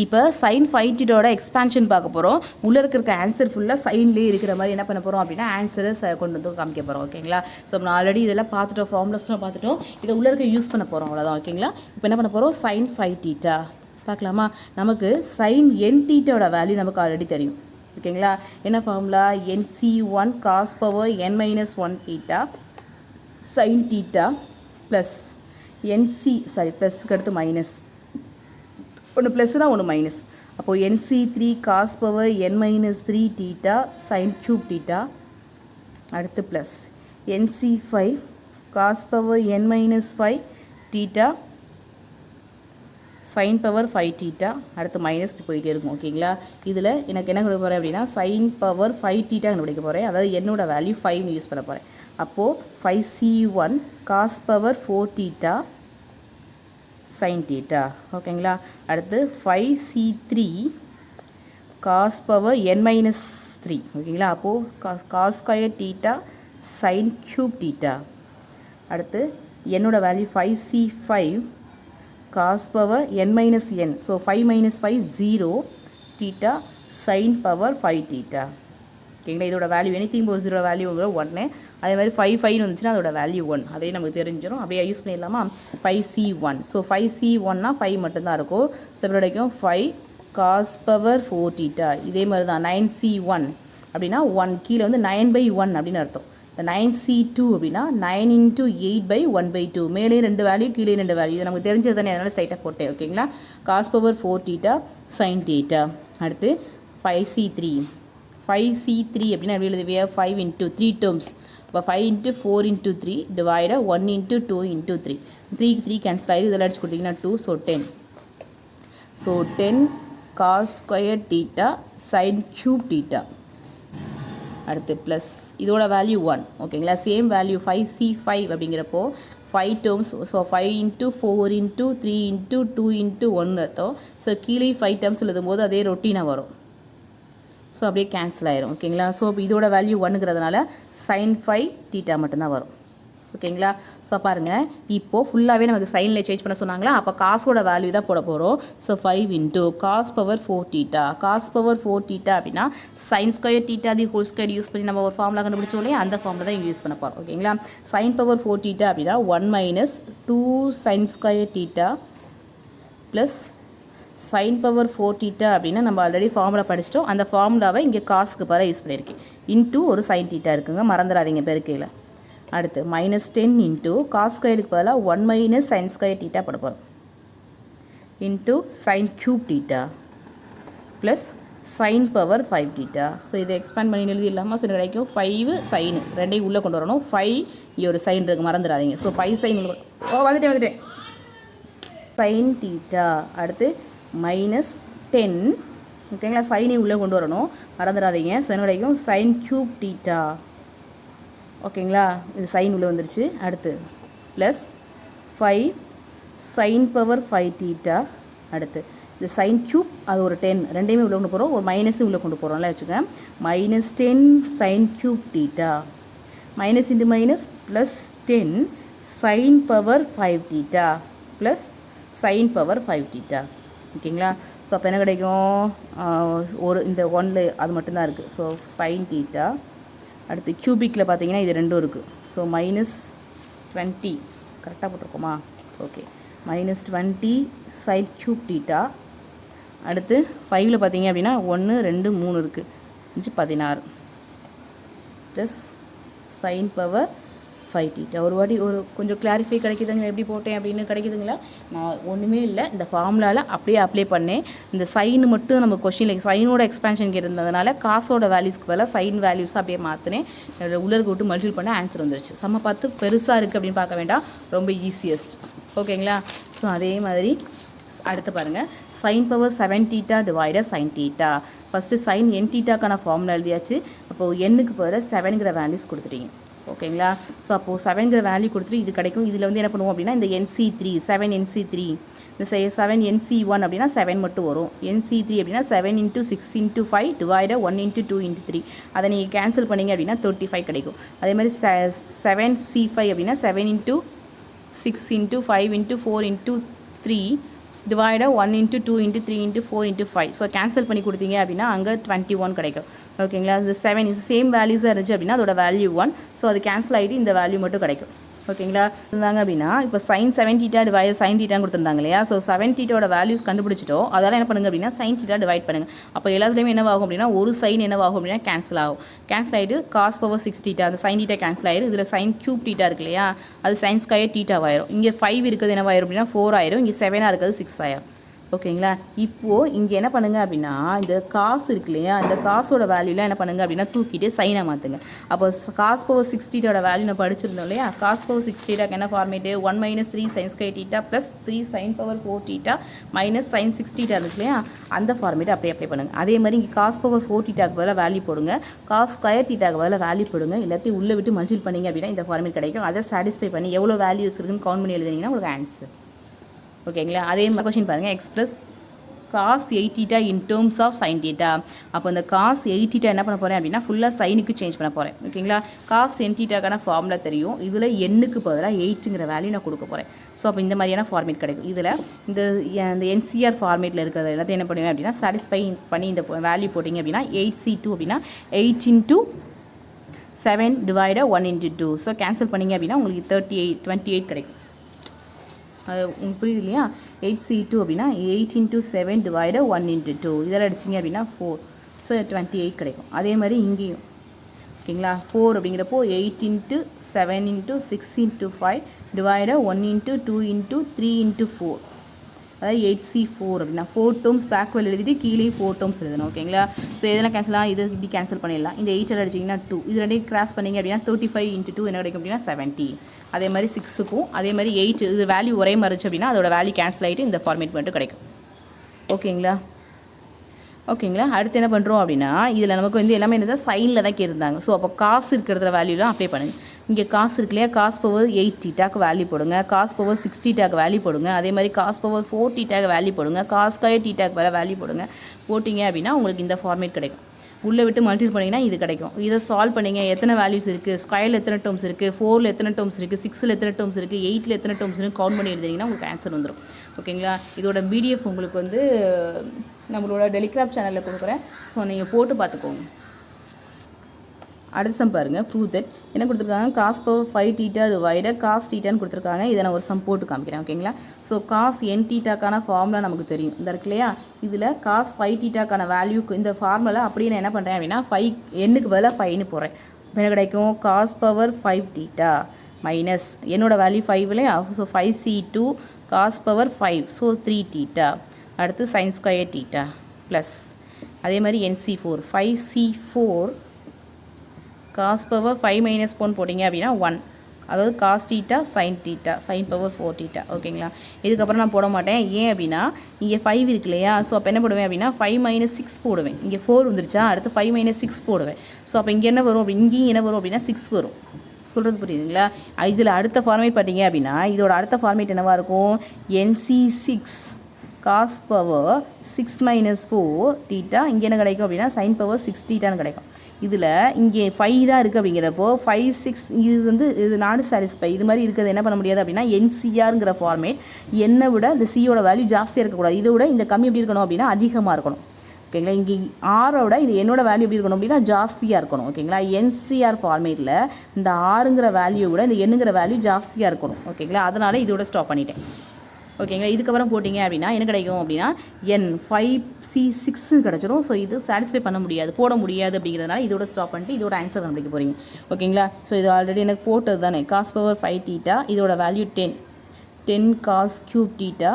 இப்போ சைன் 5 டீட்டோட எக்ஸ்பான்ஷன் பார்க்க போகிறோம். உள்ளே இருக்க ஆன்சர் ஃபுல்லாக சைன்லேயே இருக்கிற மாதிரி என்ன பண்ண போகிறோம் அப்படின்னா ஆன்சரை கொண்டு வந்து காமிக்க போகிறோம். ஓகேங்களா. ஸோ நம்ம ஆல்ரெடி இதெல்லாம் பார்த்துட்டோம், ஃபார்முலாஸ்லாம் பார்த்துட்டோம். இதை உள்ளே இருக்க யூஸ் பண்ண போகிறோம், அவ்வளோதான். ஓகேங்களா. இப்போ என்ன பண்ண போகிறோம், சைன் 5 டீட்டா பார்க்கலாமா. நமக்கு சைன் என் டீட்டோட வேல்யூ நமக்கு ஆல்ரெடி தெரியும். ஓகேங்களா. என்ன formula, NC1 cos power n minus 1 theta sine theta plus ப்ளஸ்க்கு அடுத்து மைனஸ், ஒன்று ப்ளஸ்னால் ஒன்று மைனஸ். அப்போது NC3 cos power n minus 3 theta sine cube theta அடுத்து plus NC5 cos power n minus 5 theta sine power 5 theta அடுத்து minus போயிட்டே இருக்கும். ஓகேங்களா. இதில் எனக்கு என்ன கொடுக்க போகிறேன் அப்படின்னா சைன் பவர் 5 டீட்டா கண்டுபிடிக்க போகிறேன். அதாவது என்னோட வேல்யூ 5 யூஸ் பண்ண போகிறேன். அப்போது 5C1 cos power 4 theta sine theta. ஓகேங்களா. அடுத்து 5C3 cos power n minus 3. ஓகேங்களா. அப்போது cos square theta sine cube theta. அடுத்து என்னோட value 5C5 cos power n minus n. So 5 minus 5 0 theta sine power 5 theta. ஓகேங்களா. இதோட வேல்யூ எனிதிங் போர் 0 value 1. அதே மாதிரி 5 வந்துச்சுன்னா அதோட வேல்யூ 1. அதே நமக்கு தெரிஞ்சிடும். அப்படியே யூஸ் பண்ணிடலாமா. 5C1. ஸோ 5C1னா 5 மட்டும்தான் இருக்கும். ஸோ எப்படி கிடைக்கும், 5 காஸ் பவர் 4 டீட்டா. இதே மாதிரி தான் 9C1 அப்படின்னா 1 கீழே வந்து 9/1 அப்படின்னு அர்த்தம். இந்த 9C2 அப்படின்னா 9 × 8/1/2. மேலே 2 வேல்யூ கீழே 2 வேல்யூ. இது நமக்கு தெரிஞ்சது தானே, அதனால் ஸ்ட்ரைட்டாக போட்டேன். ஓகேங்களா. Cos power 4 theta sine theta. அடுத்து 5C3 அப்படின்னா எப்படி எழுதுவியா, 5 × 3 டேர்ம்ஸ். இப்போ 5 × 4 × 3 டிவைட 1 × 2 × 3. 3க்கு 3 கேன்சல் ஆகிடும். இதெல்லாம் அடிச்சு கொடுத்தீங்கன்னா 2. So 10. So 10 cos square theta sine cube theta. அடுத்து ப்ளஸ் இதோட வேல்யூ 1. ஓகேங்களா. சேம் வேல்யூ 5C5 அப்படிங்கிறப்போ 5 டேர்ம்ஸ். ஸோ 5 × 4 × 3 × 2 × 1 அர்த்தம். ஸோ கீழே 5 டேர்ம்ஸ் எழுதும்போது அதே ரொட்டீனாக வரும். ஸோ அப்படியே கேன்சல் ஆயிரும். ஓகேங்களா. ஸோ இதோட வேல்யூ 1ங்கிறதுனால சைன் 5 டீட்டா மட்டும்தான் வரும். ஓகேங்களா. ஸோ பாருங்கள், இப்போது ஃபுல்லாகவே நமக்கு சைனில் சேஞ்ச் பண்ண சொன்னாங்களா, அப்போ காசோட வேல்யூ தான் போட போகிறோம். So 5 × cos power 4 theta. Cos power 4 theta அப்படின்னா sine square theta the whole square use பண்ணி நம்ம ஒரு ஃபார்முலா கண்டுபிடிச்சோம் இல்லையா, அந்த ஃபார்முலா தான் யூஸ் பண்ண போகிறோம். ஓகேங்களா. சைன் பவர் 4 டீட்டா அப்படின்னா 1 minus 2 sine square theta plus sine power 4 theta அப்படின்னா நம்ம ஆல்ரெடி ஃபார்முலா படிச்சிட்டோம். அந்த ஃபார்முலாவை இங்கே காசுக்கு பதிலாக யூஸ் பண்ணியிருக்கேன். இன்ட்டு ஒரு சைன் டீட்டா இருக்குங்க, மறந்துடாதீங்க பெருக்கையில். அடுத்து -10 × காஸ் ஸ்கொயருக்கு பதிலாக 1 மைனஸ் சைன் ஸ்கொயர் டீட்டா போட போகிறோம் into sine cube theta plus sine power 5 theta. So இதை எக்ஸ்பேண்ட் பண்ணி எழுதி இல்லாமல் ஸோ கிடைக்கும் 5 சைனு ரெண்டையும் உள்ளே கொண்டு வரணும். 5 ஒரு சைன் இருக்குது, மறந்துடாதீங்க. ஸோ 5 சைன் வந்துட்டேன். Sign theta. அடுத்து -10. ஓகேங்களா, சைனை உள்ளே கொண்டு வரணும், மறந்துடாதீங்க. ஸோ என்ன கிடைக்கும், சைன் கியூப் தீட்டா. ஓகேங்களா, இது சைன் உள்ளே வந்துருச்சு. அடுத்து ப்ளஸ் 5 சைன் பவர் 5 தீட்டா. அடுத்து இந்த சைன் கியூப் அது ஒரு 10, ரெண்டையுமே உள்ளே கொண்டு போகிறோம், ஒரு மைனஸும் உள்ளே கொண்டு போகிறோம்ல வச்சுக்கோங்க. -10 sine cube theta, minus into minus +10 sine power 5 theta plus sine power 5 theta. ஓகேங்களா, ஸோ அப்போ என்ன கிடைக்கும், ஒரு இந்த 1ல் அது மட்டும்தான் இருக்குது. So sine theta. அடுத்து கியூபிக்கில் பார்த்தீங்கன்னா இது ரெண்டும் இருக்குது. ஸோ -20 கரெக்டாக போட்டிருக்கோமா, ஓகே, -20 சைன் கியூப் தீட்டா. அடுத்து 5ல் பார்த்தீங்க அப்படின்னா 1 2 3 இருக்குது, 16 ப்ளஸ் சைன் பவர் 5 தீட்டா. ஒரு வாட்டி ஒரு கொஞ்சம் கிளாரிஃபை கிடைக்குதுங்களா, எப்படி போட்டேன் அப்படின்னு கிடைக்குதுங்களா? நான் ஒன்றுமே இல்லை, இந்த ஃபார்முலாவில் அப்படியே அப்ளை பண்ணேன். இந்த சைன் மட்டும் நம்ம கொஷினில் சைனோட எக்ஸ்பேன்ஷன் கேட்டிருந்ததுனால காசோட வேல்யூஸ்க்கு பதிலாக சைன் வேல்யூஸ் அப்படியே மாற்றினேன். உள்ளருக்கு விட்டு மல்டிபிள் பண்ண ஆன்சர் வந்துருச்சு. செம்ம பார்த்து பெருசாக இருக்குது அப்படின்னு பார்க்க வேண்டாம், ரொம்ப ஈஸியஸ்ட். ஓகேங்களா, ஸோ அதே மாதிரி அடுத்து பாருங்கள், sine power 7 theta divided sine theta. First sine n தீட்டாக்கான ஃபார்முலா எழுதியாச்சு. அப்போது எண்ணுக்கு பதிலாக 7ங்கிற வேல்யூஸ் கொடுத்துட்டீங்க. ஓகேங்களா, ஸோ அப்போது 7ங்கிற வேல்யூ கொடுத்துட்டு இது கிடைக்கும். இதில் வந்து என்ன பண்ணுவோம் அப்படின்னா, இந்த NC3 7 NC3, இந்த 7 NC1 அப்படின்னா 7 மட்டும் வரும். NC3 அப்படின்னா 7 × 6 × 5 டிவைடட் 1 × 2 × 3. அதை நீங்கள் கேன்சல் பண்ணிங்க அப்படின்னா 35 கிடைக்கும். அதே மாதிரி 7C5 அப்படின்னா 7 × 6 × 5 × 4 × 3 டிவைடட் 1 × 2 × 3 × 4 × 5. ஸோ கேன்சல் பண்ணி கொடுத்தீங்க அப்படின்னா அங்கே 21 கிடைக்கும். ஓகேங்களா, இந்த 7 இஸ் சேம் வேல்யூஸாக இருந்துச்சு அப்படின்னா அதோட வேல்யூ 1. ஸோ அது கேன்சல் ஆகிட்டு இந்த வேல்யூ மட்டும் கிடைக்கும். ஓகேங்களா, இருந்தாங்க அப்படின்னா இப்போ சைன் 7 தீட்டா டிவைட் சைன் தீட்டான்னு கொடுத்துருந்தாங்க இல்லையா? ஸோ 7 தீட்டாவோட வேல்யூஸ் கண்டுபிடிச்சிட்டோம். அதெல்லாம் என்ன பண்ணுங்க அப்படின்னா சைன் தீட்டா டிவைட் பண்ணுங்கள். அப்போ எல்லாத்துலேயுமே என்னவாகும் அப்படின்னா ஒரு சைன் என்னவாகும் அப்படின்னா கேன்சல் ஆகும். கேன்சல் ஆகிட்டு காஸ் பவர் 6 தீட்டா, அந்த சைன் தீட்டா கேன்சல் ஆயிரும். இதில் சைன் கியூப் தீட்டா இருக்கு இல்லையா, அது சைன் ஸ்கொயர் தீட்டாவாயிரும். இங்கே 5 இருக்குது என்னவாயிரும் அப்படின்னா 4 ஆயிரும். இங்கே 7 இருக்கிறது 6 ஆயிரும். ஓகேங்களா, இப்போது இங்கே என்ன பண்ணுங்கள் அப்படின்னா இந்த காசு இருக்கு இல்லையா, இந்த காசோட வேல்யூலாம் என்ன பண்ணுங்கள் அப்படின்னா தூக்கிட்டு சைனை மாற்றுங்க. அப்போ காஸ் பவர் 6 தீட்டாவோட வேல்யூ நம்ம படிச்சிருந்தோம் இல்லையா, காஸ் பவர் 6 தீட்டாக்கு என்ன format, 1 - 3 sine square theta plus 3 sine power 4 theta minus sine 6 theta இருக்கு இல்லையா, அந்த ஃபார்மேட்டை அப்படியே அப்ளை பண்ணுங்கள். அதே மாதிரி இங்கே காஸ் பவர் 4 தீட்டாக்கு பதிலாக வேல்யூ போடுங்க, காஸ் ஸ்கொயர் தீட்டாக்கு பதிலாக வேல்யூ போடுங்க. எல்லாத்தையும் உள்ளே விட்டு மல்டிபிள் பண்ணிங்க அப்படின்னா இந்த ஃபார்மேட் கிடைக்கும். அதை சாட்டிஸ்ஃபை பண்ணி எவ்வளோ வேல்யூஸ் இருக்குன்னு கவுண்ட் பண்ணி எழுதினீங்கன்னா உங்களுக்கு ஆன்சர். ஓகேங்களா, அதே மாதிரி கொஷின் பாருங்கள், x + cos 8 theta in terms of sine theta. அப்போ இந்த காஸ் 8 தீட்டா என்ன பண்ண போகிறேன் அப்படின்னா ஃபுல்லாக சைனுக்கு சேஞ்ச் பண்ண போகிறேன். ஓகேங்களா, காஸ் n தீட்டாக்கான ஃபார்முலா தெரியும். இதில் எண்ணுக்கு பதிலாக 8ங்கிற வேல்யூ நான் கொடுக்க போகிறேன். ஸோ அப்போ இந்த மாதிரியான ஃபார்மேட் கிடைக்கும். இதில் இந்த NCR ஃபார்மேட்டில் இருக்கிறது எல்லாத்தையும் என்ன பண்ணுவேன் அப்படின்னா சாட்டிஸ்ஃபை பண்ணி இந்த வேல்யூ போட்டிங்க அப்படின்னா 8C2 அப்படின்னா 8 × 7 டிவைடட் 1 × 2. ஸோ கேன்சல் பண்ணிங்க அப்படின்னா உங்களுக்கு 28 கிடைக்கும். அது உங்களுக்கு புரியுது இல்லையா, 8C2 அப்படின்னா 8 × 7 டிவைடட் 1 × 2. இதெல்லாம் அடிச்சிங்க அப்படின்னா 4. ஸோ 28 கிடைக்கும். அதே மாதிரி இங்கேயும் ஓகேங்களா, 4 அப்படிங்கிறப்போ 8 × 7 × 6 × 5 டிவைடட் 1 × 2 × 3 × 4. அதாவது 8C4 அப்படின்னா 4 டேர்ம்ஸ் பேக்வெல் எழுதிட்டு கீழே 4 டேர்ம்ஸ் எழுதணும். ஓகேங்களா, ஸோ எதெல்லாம் கேன்சலாம், இது இப்படி கேன்சல் பண்ணிடலாம். இந்த 8 அடிச்சிங்கன்னா 2, இது ரெண்டையும் கிராஸ் பண்ணிங்க அப்படின்னா 35 × 2 என்ன கிடைக்கும் அப்படின்னா 70. அதே மாதிரி 6க்கும் அதே மாதிரி 8 இது வேல்யூ ஒரே மாதிரி இருந்துச்சு அப்படின்னா அதோட வேல்யூ கேன்சல் ஆகிட்டு இந்த ஃபார்மேட் மட்டும் கிடைக்கும். ஓகேங்களா, அடுத்து என்ன பண்ணுறோம் அப்படின்னா இதில் நமக்கு வந்து எல்லாமே என்னது சைனில் தான் கேட்டிருந்தாங்க. ஸோ அப்போ காசு இருக்கிறத வேல்யூலாம் அப்ளை பண்ணுங்கள். இங்கே காசு இருக்கு இல்லையா, காஸ் பவர் 8 தீட்டாக்கு வேல்யூ போடுங்க, காஸ் பவர் 6 தீட்டாக்கு வேல்யூ போடுங்க, அதே மாதிரி காஸ் பவர் 4 தீட்டாக்கு வேல்யூ போடுங்க, காஸ் ஸ்கொயர் தீட்டாக்கு வேறு வேல்யூ போடுங்க. போட்டிங்க அப்படின்னா உங்களுக்கு இந்த ஃபார்மேட் கிடைக்கும். உள்ளே விட்டு மல்டிபிள் பண்ணிங்கன்னா இது கிடைக்கும். இதை சால்வ் பண்ணிங்க, எத்தனை வேல்யூஸ் இருக்குது, ஸ்கொயரில் எத்தனை டேர்ம்ஸ் இருக்குது, 4ல் எத்தனை டேர்ம்ஸ் இருக்குது, 6ல் எத்தனை டேர்ம்ஸ் இருக்குது, 8ல் எத்தனை டேர்ம்ஸ் இருக்குது கவுண்ட் பண்ணி எழுதிங்கன்னா உங்களுக்கு ஆன்சர் வந்துடும். ஓகேங்களா, இதோட PDF உங்களுக்கு வந்து நம்மளோட டெலிகிராம் சேனலில் கொடுக்குறேன். ஸோ நீங்கள் போட்டு பார்த்துக்கோங்க. அடுத்த சம் பாருங்கள், ப்ரூவ் தட் என்ன கொடுத்துருக்காங்க, cos power 5 theta divided cos தீட்டான்னு கொடுத்துருக்காங்க. இதை நான் ஒரு சம் போட்டு காமிக்கிறேன். ஓகேங்களா, ஸோ காஸ் n தீட்டாக்கான ஃபார்முலா நமக்கு தெரியும், இந்த இருக்கு இல்லையா, இதில் காஸ் 5 தீட்டாக்கான வேல்யூக்கு இந்த ஃபார்முலா அப்படியே நான் என்ன பண்ணுறேன் அப்படின்னா 5 எண்ணுக்கு பதிலாக 5ன்னு போடுறேன். என்ன கிடைக்கும், காஸ் பவர் 5 தீட்டா மைனஸ் என்னோட வேல்யூ 5 இல்லையா, so 5C2 cos power 5 so 3 theta. அடுத்து சைன் ஸ்கொயர் தீட்டா ப்ளஸ் அதே மாதிரி NC4 5C4 காஸ் பவர் 5 - 1 போட்டிங்க அப்படின்னா 1 அதாவது cos theta sine power 4 theta. ஓகேங்களா? இதுக்கப்புறம் நான் போட மாட்டேன். ஏன் அப்படின்னா இங்கே 5 இருக்கு இல்லையா? ஸோ அப்போ என்ன போடுவேன் அப்படின்னா 5 - 6 போடுவேன். இங்கே 4 வந்துருச்சா, அடுத்து 5 - 6 போடுவேன். ஸோ அப்போ இங்கே என்ன வரும் இங்கேயும் என்ன வரும் அப்படின்னா 6 வரும். சொல்கிறது புரியுதுங்களா? இதில் அடுத்த ஃபார்மேட் பார்த்தீங்க அப்படின்னா இதோட அடுத்த ஃபார்மேட் என்னவாக இருக்கும்? NC6 cos power 6 - 4 theta. இங்கே என்ன கிடைக்கும் அப்படின்னா சைன் பவர் 6 தீட்டான்னு கிடைக்கும். இதில் இங்கே 5 தான் இருக்குது அப்படிங்கிறப்போ 5 6 இது நாடு சாட்டிஸ்ஃபை. இது மாதிரி இருக்கிறது என்ன பண்ண முடியாது அப்படின்னா NCRங்கிற ஃபார்மேட் என்னை விட இந்த சியோட வேல்யூ ஜாஸ்தியாக இருக்கக்கூடாது. இதை விட இந்த கம்மி எப்படி இருக்கணும் அப்படின்னா அதிகமாக இருக்கணும். ஓகேங்களா? இங்கே ஆரோட இது என்னோட வேல்யூ எப்படி இருக்கணும் அப்படின்னா ஜாஸ்தியாக இருக்கணும். ஓகேங்களா? NCR ஃபார்மேட்டில் இந்த ஆறுங்கிற வேல்யூ விட இந்த எண்ணுங்கிற வேல்யூ ஜாஸ்தியாக இருக்கணும். ஓகேங்களா? அதனால் இதோட ஸ்டாப் பண்ணிட்டேன். ஓகேங்களா? இதுக்கப்புறம் போட்டிங்க அப்படின்னா என்ன கிடைக்கும் அப்படின்னா N5C6 கிடச்சிடும். ஸோ இது சாட்டிஸ்ஃபை பண்ண முடியாது, போட முடியாது. அப்படிங்கிறதுனால இதோட ஸ்டாப் பண்ணிட்டு இதோட ஆன்சர் கண்டுபிடிக்க போகிறீங்க. ஓகேங்களா? ஸோ இது ஆல்ரெடி எனக்கு போட்டது தானே. காஸ் பவர் 5 தீட்டா, இதோட வேல்யூ 10 காஸ் கியூப் தீட்டா,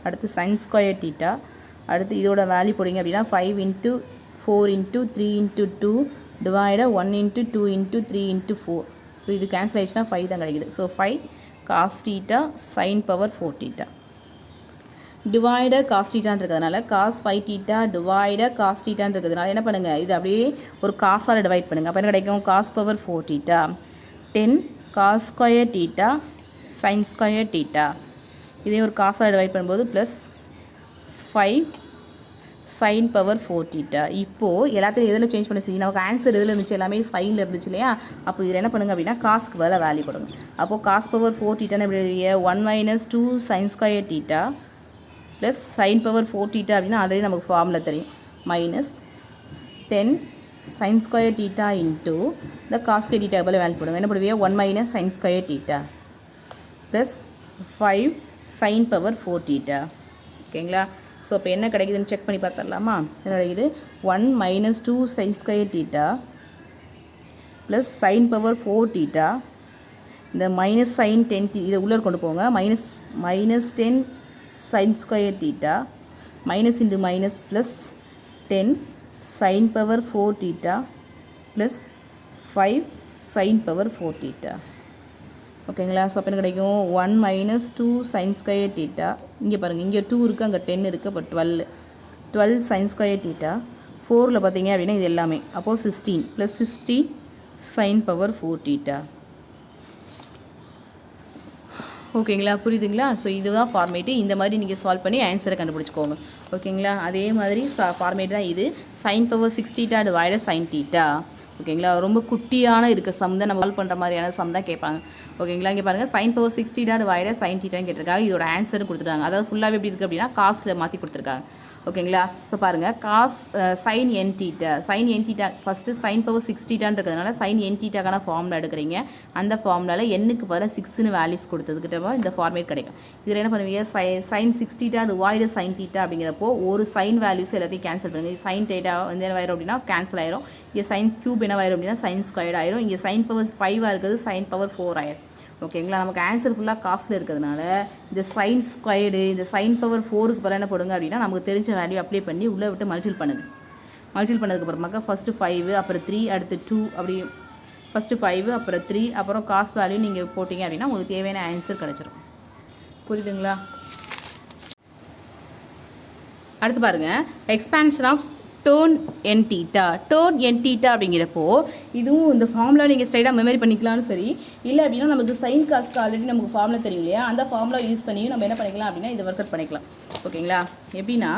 அடுத்து சைன் ஸ்கொயர் தீட்டா, அடுத்து இதோட வேல்யூ போட்டிங்க அப்படின்னா 5 × 4 × 3 × 2 டிவைட 1 × 2 × 3 × 4. ஸோ இது கேன்சல் ஆகிடுச்சுன்னா 5 தான் கிடைக்குது. So 5 cos theta sine power 4 theta divider cos தீட்டான்னு இருக்கிறதுனால காஸ் 5 தீட்டா டிவைடர் காஸ் தீட்டான்னு இருக்கிறதுனால என்ன பண்ணுங்கள், இது அப்படியே ஒரு காசால் டிவைட் பண்ணுங்கள். அப்போ என்ன கிடைக்கும்? Cos power 4 theta 10 cos square theta sine square theta. இதே ஒரு காசால் டிவைட் பண்ணும்போது ப்ளஸ் 5 சைன் பவர் 4 தீட்டா. இப்போது எல்லாத்தையும் எதில் சேஞ்ச் பண்ணி செய்யும்? நமக்கு ஆன்சர் எதில் இருந்துச்சு? எல்லாமே சைனில் இருந்துச்சு இல்லையா? அப்போ இதில் என்ன பண்ணுங்க அப்படின்னா காஸ்க்கு பதிலாக வேல்யூ கொடுங்க. அப்போது காஸ் பவர் 4 தீட்டான்னு எப்படி எழுதுவீங்க? 1 - 2 sine square theta plus sine power 4 theta அப்படின்னா ஆல்ரெடி நமக்கு ஃபார்முலா தெரியும். Minus 10 sine square theta into இந்த காஸ் ஸ்கொயர் தீட்டா பதில் வேல்யூ போடுங்க. என்ன போடுவீங்க? 1 - sine square theta plus 5 sine power 4 theta. ஓகேங்களா? ஸோ இப்போ என்ன கிடைக்குதுன்னு செக் பண்ணி பார்த்துடலாமா? என்ன கிடைக்குது? 1 - 2 sine square theta plus sine power 4 theta. இந்த மைனஸ் சைன் 10 இதை உள்ளே கொண்டு போங்க. Minus 10 sine square theta minus into minus plus 10 sine power 4 theta plus 5 sine power 4 theta. ஓகேங்களா? ஸோ அப்போ என்ன கிடைக்கும்? 1 - 2 சைன் ஸ்கொயர் தீட்டா. இங்கே பாருங்கள், இங்கே 2 இருக்குது, அங்கே 10 இருக்குது. இப்போ 12 சைன் ஸ்கொயர் தீட்டா. 4ல் பார்த்தீங்க அப்படின்னா இது எல்லாமே. அப்போது 16 ப்ளஸ் 16 சைன் பவர் 4 தீட்டா. ஓகேங்களா? புரியுதுங்களா? ஸோ இதுதான் ஃபார்மேட்டு. இந்த மாதிரி நீங்கள் சால்வ் பண்ணி ஆன்சரை கண்டுபிடிச்சிக்கோங்க. ஓகேங்களா? அதே மாதிரி ஃபார்மேட் தான் இது. Sine power 6 theta divide sine theta. ஓகேங்களா? ரொம்ப குட்டியான இருக்க சம் தான், நம்ம சால்வ் பண்ணுற மாதிரியான சம் தான் கேட்பாங்க. ஓகேங்களா? இங்கே பாருங்கள், sine power 6 theta divide sine தீட்டான்னு கேட்டிருக்காங்க. இதோட ஆன்சரும் கொடுத்துருக்காங்க. அதாவது ஃபுல்லாகவே எப்படி இருக்குது அப்படின்னா காசில் மாற்றி கொடுத்துருக்காங்க. ஓகேங்களா? ஸோ பாருங்கள், cos sine n theta first sine power 6 தீட்டான்னு இருக்கிறதுனால சைன் என் தீட்டாக்கான ஃபார்முலா எடுக்கிறீங்க. அந்த ஃபார்முலாவில் எண்ணுக்கு பதிலாக 6ன்னு வேல்யூஸ் கொடுத்ததுக்கிட்ட இந்த ஃபார்மேட் கிடைக்கும். இதில் என்ன பண்ணுவீங்க? Sine 6 theta divide sine theta அப்படிங்கிறப்போ ஒரு சைன் வேல்யூஸ் எல்லாத்தையும் கேன்சல் பண்ணுங்கள். சைன் தீட்டா வந்து என்ன ஆயிரும் அப்படின்னா கேன்சல் ஆயிரும். இங்கே சைன் கியூப் என்ன ஆயிரும் அப்படின்னா சைன் ஸ்கொயர்ட் ஆயிரும். இங்கே சைன் பவர் 5 இருக்கிறது சைன் பவர் 4 ஆயிரும். ஓகேங்களா? நமக்கு ஆன்சர் ஃபுல்லாக காஸ்ட்டில் இருக்கிறதுனால இந்த சைன் ஸ்கொயர்டு இந்த சைன் பவர் 4க்கு பதிலாக என்ன போடுங்க அப்படின்னா நமக்கு தெரிஞ்ச வேல்யூ அப்ளை பண்ணி உள்ளே விட்டு மல்டிபிள் பண்ணுங்கள். மல்டிபிள் பண்ணதுக்கப்புறமாக்கா ஃபஸ்ட்டு 5 அப்புறம் 3 அடுத்து 2 அப்படி ஃபஸ்ட்டு 5 அப்புறம் 3 அப்புறம் காஸ் வேல்யூ நீங்கள் போட்டிங்க அப்படின்னா உங்களுக்கு தேவையான ஆன்சர் கிடச்சிரும். புரியுதுங்களா? அடுத்து பாருங்கள், expansion of tan n theta. Tan n theta அப்படிங்கிறப்போ இதுவும் இந்த ஃபார்முலா நீங்கள் ஸ்ட்ரைட்டாக மெமரி பண்ணிக்கலாம்னு சரி, இல்லை அப்படின்னா நமக்கு சைன் காஸ்க்கு ஆல்ரெடி நமக்கு ஃபார்முலா தெரியும் இல்லையா? அந்த ஃபார்முலா யூஸ் பண்ணியும் நம்ம என்ன பண்ணிக்கலாம் அப்படின்னா இதை ஒர்க் அவுட் பண்ணிக்கலாம். ஓகேங்களா? எப்படின்னா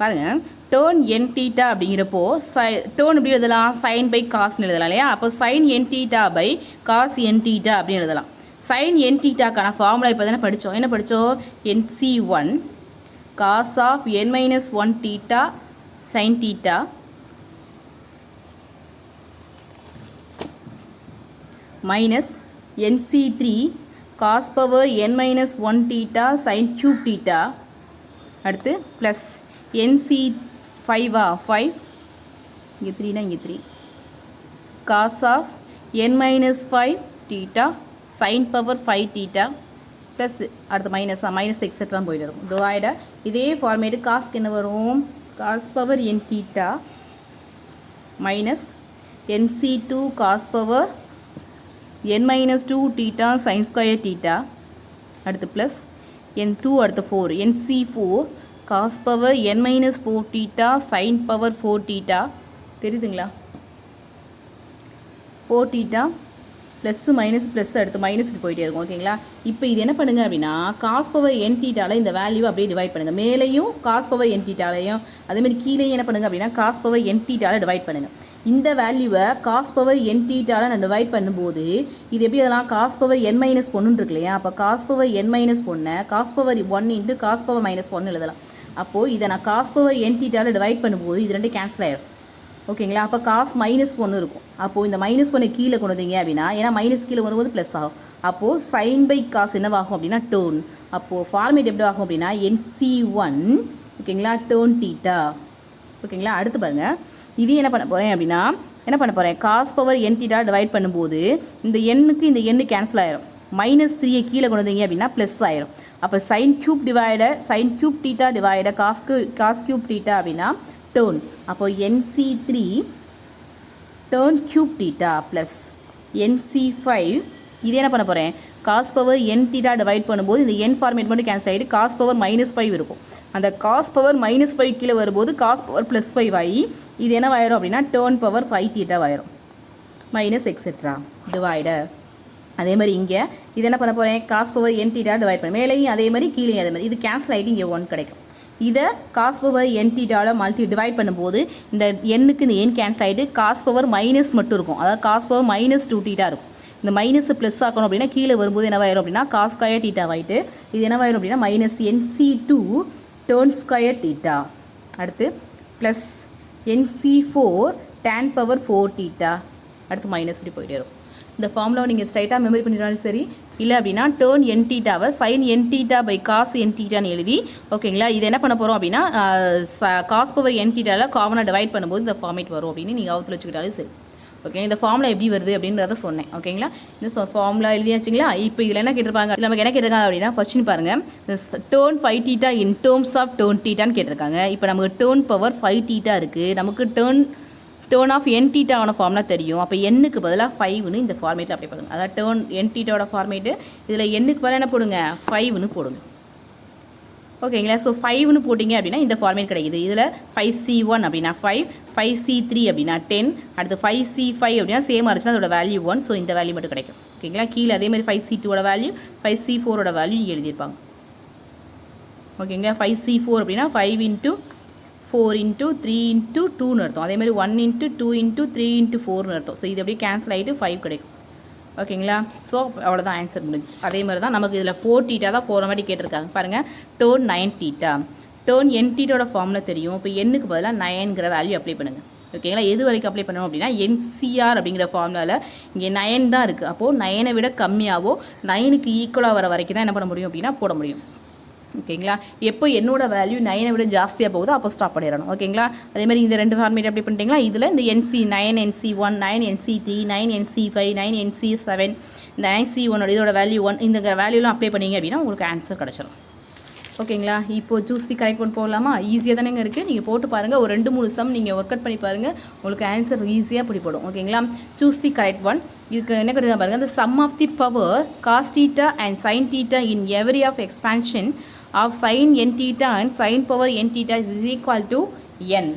பாருங்கள், டேர்ன் என் தீட்டா அப்படிங்கிறப்போ டேர்ன் எப்படி எழுதலாம்? சைன் பை காஸ்ன்னு எழுதலாம் இல்லையா? அப்போ sine n theta by cos n theta அப்படின்னு எழுதலாம். சைன் என் தீட்டாக்கான ஃபார்முலா இப்போ தானே படித்தோம். என்ன படித்தோம்? NC1 cos of n - 1 theta sine theta minus NC3 cos power n - 1 theta sine cube theta. அடுத்து ப்ளஸ் NC5 5 இங்கே 3னா இங்கே 3 cos of n - 5 theta sine power 5 theta plus அடுத்து மைனஸ் எக்ஸெட்ரா போயிட்டு இருக்கும். டிவைட இதே ஃபார்மேட்டு காஸ்க்கு என்ன வரும்? Cos power n theta minus nc2 cos power n minus 2 theta sin square theta அடுத்து plus n2 அடுத்து 4 nc4 cos power n minus 4 theta sin power 4 theta தெரியுதுங்களா 4 theta ப்ளஸ் மைனஸ் ப்ளஸ் அடுத்து minus இப்படி போயிட்டே இருக்கும் ஓகேங்களா. இப்போ இது என்ன பண்ணுங்க அப்படின்னா காஸ் பவர் என் டீட்டாவில் இந்த வேல்யூ அப்படியே டிவைட் பண்ணுங்கள். மேலேயும் காஸ் பவர் என் டீட்டாலையும் அதேமாதிரி கீழேயும் என்ன பண்ணுங்க அப்படின்னா காஸ் பவர் என் டீட்டாவில் டிவைட் பண்ணுங்கள். இந்த வேல்யூவை காஸ் பவர் என் டீட்டாவில் நான் டிவைட் பண்ணும்போது இது எப்படி அதெல்லாம் காஸ் பவர் என் மைனஸ் ஒன்றுன்னு இருக்கு இல்லையா. அப்போ காஸ் பவர் என் மைனஸ் ஒன்னை cos power 1 into cos power minus 1 எழுதலாம். அப்போது இதை நான் காஸ் பவர் என் டீட்டாவில் டிவைட் பண்ணும்போது இது ரெண்டு கேன்சல் ஆயிடும் ஓகேங்களா. அப்போ காஸ் மைனஸ் 1 இருக்கும். அப்போது இந்த மைனஸ் 1 கீழே கொண்டு வந்தீங்க அப்படின்னா ஏன்னா மைனஸ் கீழே வரும்போது ப்ளஸ் ஆகும். அப்போது சைன் பை காஸ் என்னவாகும் அப்படின்னா டேர்ன். அப்போது ஃபார்மேட் எப்படி ஆகும் அப்படின்னா NC1 ஓகேங்களா டேர்ன் டீட்டா ஓகேங்களா. அடுத்து பாருங்கள் இது என்ன பண்ண போகிறேன் அப்படின்னா என்ன பண்ண போகிறேன் cos power n theta divide பண்ணும்போது இந்த எண்ணுக்கு இந்த எண்ணு கேன்சல் ஆயிரும். மைனஸ் 3 கீழே கொண்டு வந்தீங்க அப்படின்னா ப்ளஸ் ஆயிரும். அப்போ sine cube divider sine cube theta divider cos cube theta அப்படின்னா டேர்ன். அப்போ NC3 turn cube theta plus NC5 இது என்ன பண்ண போகிறேன் cos power n theta divide பண்ணும்போது இந்த என் ஃபார்மேட் மட்டும் கேன்சல் ஆகிட்டு காஸ் பவர் -5 இருக்கும். அந்த காஸ் பவர் -5 கீழே வரும்போது காஸ் பவர் +5 ஆகி இது என்னவாயிரும் அப்படின்னா டேர்ன் பவர் 5 தீட்டா ஆயிரும் மைனஸ் எக்ஸெட்ரா டிவைடர். அதே மாதிரி இங்கே இது என்ன பண்ண போகிறேன் cos power n theta divide பண்ண மேலேயும் அதே மாதிரி கீழே அதே மாதிரி இது கேன்சல் ஆகிட்டு இங்கே 1 கிடைக்கும். இதை காஸ் பவர் என் டீட்டாவில் டிவைட் பண்ணும்போது இந்த எண்ணுக்கு இந்த எண் கேன்சல் ஆகிட்டு காஸ் பவர் மைனஸ் மட்டும் இருக்கும். அதாவது காஸ் பவர் -2 டீட்டா இருக்கும். இந்த மைனஸ் ப்ளஸ் ஆக்கணும் அப்படின்னா கீழே வரும்போது என்னவாயிரும் அப்படின்னா காஸ் ஸ்கொயர் டீட்டா ஆகிட்டு இது என்னவாயிரும் அப்படின்னா minus NC2 tan square theta அடுத்து plus NC4 tan power 4 theta அடுத்து மைனஸ் இப்படி போயிட்டே இருக்கும். இந்த ஃபார்முலாவை நீங்கள் ஸ்ட்ரைட்டாக மெமரி பண்ணிட்டாலும் சரி இல்லை அப்படின்னா டேர்ன் என் டீட்டாவை sine n theta by cos n டீட்டான்னு எழுதி ஓகேங்களா. இது என்ன பண்ண போகிறோம் அப்படின்னா காஸ் பவர் என் டீட்டாவில் காமனாக டிவைட் பண்ணும்போது இந்த ஃபார்மேட் வரும் அப்படின்னு நீங்கள் அவுத்தில் வச்சுக்கிட்டாலும் சரி ஓகே. இந்த ஃபார்முலா எப்படி வருது அப்படின்றத சொன்னேன் ஓகேங்களா. இந்த ஃபார்முலா எழுதியாச்சுங்களா. இப்போ இதில் என்ன கேட்டிருப்பாங்க நமக்கு என்ன கேட்டிருக்காங்க அப்படின்னா ஃபர்ஸ்ட்னு பாருங்கள் tan 5 theta in terms of tan டீட்டான்னு கேட்டிருக்காங்க. இப்போ நமக்கு டேர்ன் பவர் 5 டீட்டா இருக்குது. நமக்கு டேர்ன் ஆஃப் என் டீட்டாவான ஃபார்முலா தெரியும். அப்போ எண்ணுக்கு பதிலாக 5ன்னு இந்த ஃபார்மேட்டில் அப்படி போடுங்க. அதாவது டேர்ன் என் டீட்டாவோட ஃபார்மேட்டு இதில் எண்ணுக்கு பதிலாக என்ன போடுங்க 5ன்னு போடுங்க ஓகேங்களா. ஸோ 5ன்னு போட்டிங்க அப்படின்னா இந்த ஃபார்மேட் கிடைக்குது. இதில் 5C1 அப்படின்னா 5 5C3 அப்படின்னா 10 அடுத்து 5C5 அப்படின்னா சேமாக இருந்துச்சுன்னா அதோட வேல்யூ 1. ஸோ இந்த வேல்யூ மட்டும் கிடைக்கும் ஓகேங்களா. கீழே அதே மாதிரி 5C2ஓட வேல்யூ 5C4ஓட வேல்யூ எழுதியிருப்பாங்க ஓகேங்களா. 5C4 அப்படின்னா 5 இன்ட்டு 4 இன்ட்டு 3 இன்ட்டு 2ன்னு அர்த்தம். அதே மாதிரி 1 இன்ட்டு 2 இன்ட்டு 3 இன்ட்டு 4ன்னு அர்த்தம். ஸோ இது அப்படியே கேன்சல் ஆகிட்டு 5 கிடைக்கும் ஓகேங்களா. ஸோ அவ்வளோதான் ஆன்சர் முடிஞ்சு. அதே மாதிரி தான் நமக்கு இதில் 4 டீட்டா தான் 4 மாதிரி கேட்டிருக்காங்க பாருங்கள். டேர்ன் 9 டீட்டா டேர்ன் என் டீட்டோட ஃபார்முலா தெரியும். இப்போ எண்ணுக்கு பதிலாக 9ங்கிற வேல்யூ அப்ளை பண்ணுங்கள் ஓகேங்களா. எது வரைக்கும் அப்ளை பண்ணணும் அப்படின்னா NCR அப்படிங்கிற ஃபார்முலாவில் இங்கே 9 தான் இருக்குது. அப்போது 9ஐ விட கம்மியாகவோ 9க்கு ஈக்குவலாக வர வரைக்கும் தான் என்ன பண்ண முடியும் அப்படின்னா போட முடியும் ஓகேங்களா. எப்போ என்னோட வேல்யூ 9ஐ விட ஜாஸ்தியாக போகுதோ அப்போ ஸ்டாப் பண்ணிடணும் ஓகேங்களா. அதே மாதிரி இந்த ரெண்டு ஃபார்மேட் அப்ளை பண்ணிட்டீங்களா. இதில் இந்த NC9 NC1 9 NC3 9 NC5 9 NC7 இந்த NC1 இதோட வேல்யூ 1 இந்த வேல்யூலாம் அப்ளை பண்ணிங்க அப்படின்னா உங்களுக்கு ஆன்சர் கிடச்சிடும் ஓகேங்களா. இப்போது சூஸ் தி கரெக்ட் ஒன் போகலாமா. ஈஸியாக தானேங்க இருக்குது. நீங்கள் போட்டு பாருங்கள். ஒரு 2-3 சம் நீங்கள் ஒர்க் அவுட் பண்ணி பாருங்கள். உங்களுக்கு ஆன்சர் ஈஸியாக பிடிப்படும் ஓகேங்களா. Choose the correct one. இதுக்கு என்ன கிடையாது பாருங்கள். the sum of the power cos theta and sin theta in every of expansion of sin n theta and sin power n theta is equal to n.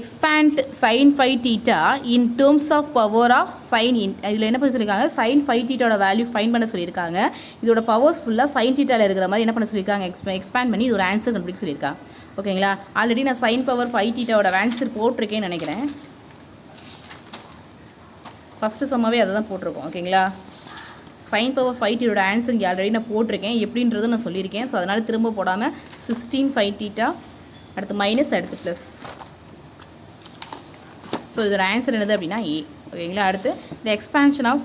expand sin 5 theta in terms of power of sin இதில் என்ன பண்ண சொல்லியிருக்காங்க sin 5 theta value fine பண்ண சொல்லியிருக்காங்க. இதோட powers ஃபுல்லாக sin theta இருக்கிற மாதிரி என்ன பண்ண சொல்லியிருக்காங்க எக்ஸ்பேண்ட் பண்ணி இதோட ஆன்சர் கண்டுபிடிக்க சொல்லியிருக்காங்க ஓகேங்களா. ஆல்ரெடி நான் sin பவர் 5 theta ஆன்சர் போட்டிருக்கேன்னு நினைக்கிறேன். ஃபஸ்ட்டு சம்மாவே அதை தான் போட்டிருக்கோம் ஓகேங்களா. sin பவர் 5 theta ஆன்சர் இங்கே ஆல்ரெடி நான் போட்டிருக்கேன் எப்படின்றது நான் சொல்லியிருக்கேன். ஸோ அதனால் திரும்ப போடாமல் 16 5 theta அடுத்து மைனஸ் அடுத்து ப்ளஸ். ஸோ இதோட ஆன்சர் என்னது அப்படின்னா A ஓகேங்களா. அடுத்து இந்த எக்ஸ்பேன்ஷன் ஆஃப்